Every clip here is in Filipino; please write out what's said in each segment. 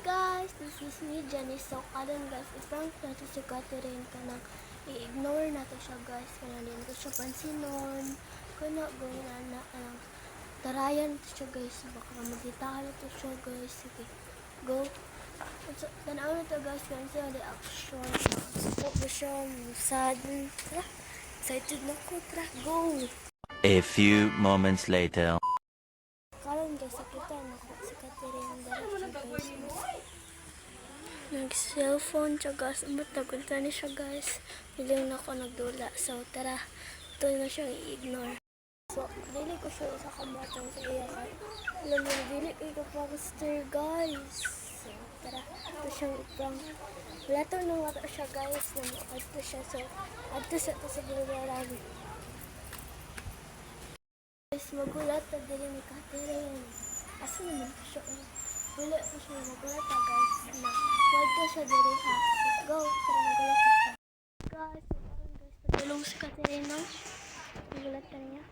guys, this is me, Jenny. So, karon guys, i-prank natin si Catherine ka nang i-ignore natin siya guys. Kaya din ko siya pansinon. Kaya gawin na tarayan siya guys. Baka magitalo to siya guys. Sige, go. So, tanaw na to guys kung siya reaction. Support ba siya? Sad. Tara, excited na ko. Tara, go. A few moments later. Karon guys, kita na si Catherine dahil siya guys. Nag-cellphone siya guys. Matagunta ni siya guys. Bilang na ako nagdula. So tara, ito na siyang i-ignore. So, dili ko siya sa kamatang sa iya. Alam mo, dili ko ikapaguster guys. So tara, ito siyang i-prank. Wala to nang wata siya guys. Ito siya. So, ito sa gilararan. Guys, magulat na dili ni Catherine. Asa naman ko siya? Wala ko siya magulat na guys. Na, wag ko siya dili ha. Let's go. Tara magulat na siya. Guys, patulong si Catherine no? Magulat ka niya.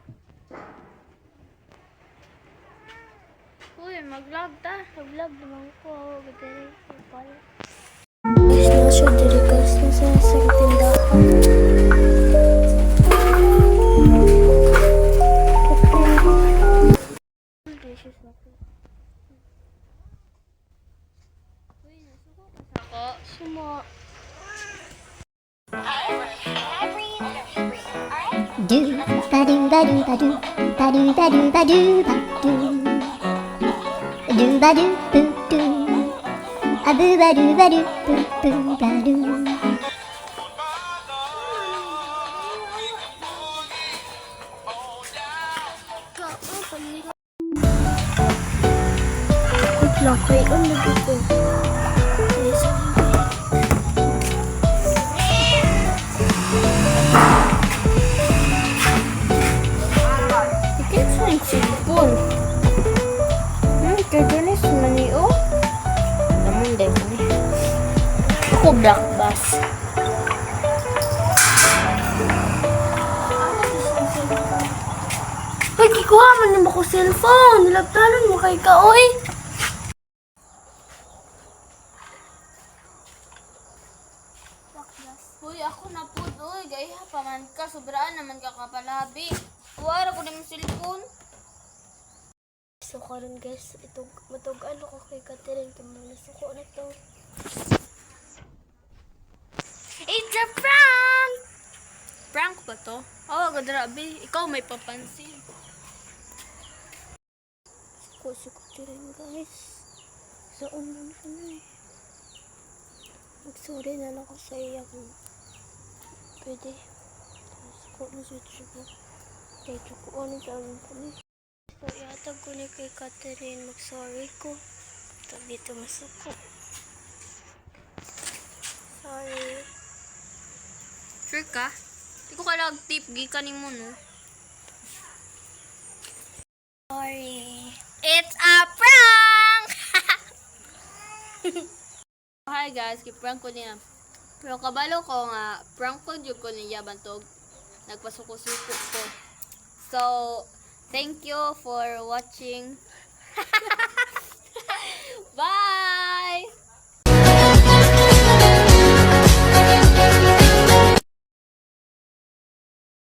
Uy, mag-vlog ta. Mag-vlog naman ko. Catherine. Guys, na siya dili guys. Nasa sa tindahan. Sumo. Do ba do ba do ba do ba do ba do ba do ba do ba do boo do a boo ba do ba do boo boo ba do. Lakay ang nagito. Cellphone. Kaganis maniyo. Naman din ni. Ako black bus. Ay, kikuha man naman ko cellphone. Nilagtanan mo kay ka, oy. Hoy, ako na po, oy. Gaya pa man ka. Sobraan naman ka kapalabi. Wala ko na yung cellphone. So, karon guys, matug-ano ko kay Catherine kung nasuko na to. It's a prank! Prank ba to? Oh, gadrabi. Ikaw may papansin. Suko si Catherine guys. Saan man siya na eh. Mag-sorry na lang ko sa iya kung pwede. Suko na siya ko. Kaya suko na siya ko ni. So, iatag ko ni kay Catherine. Mag-sorry ko. Tag dito masuko. Sorry. Sure ka? Di ko kailang tip. Gikan ni mo, no? Sorry. It's a prank! Hi guys, kiprank ko niya. Pero kabalo ko nga, prank ko dyan ko niya bantog. Nagpasuko-suko ko. So, thank you for watching. Bye!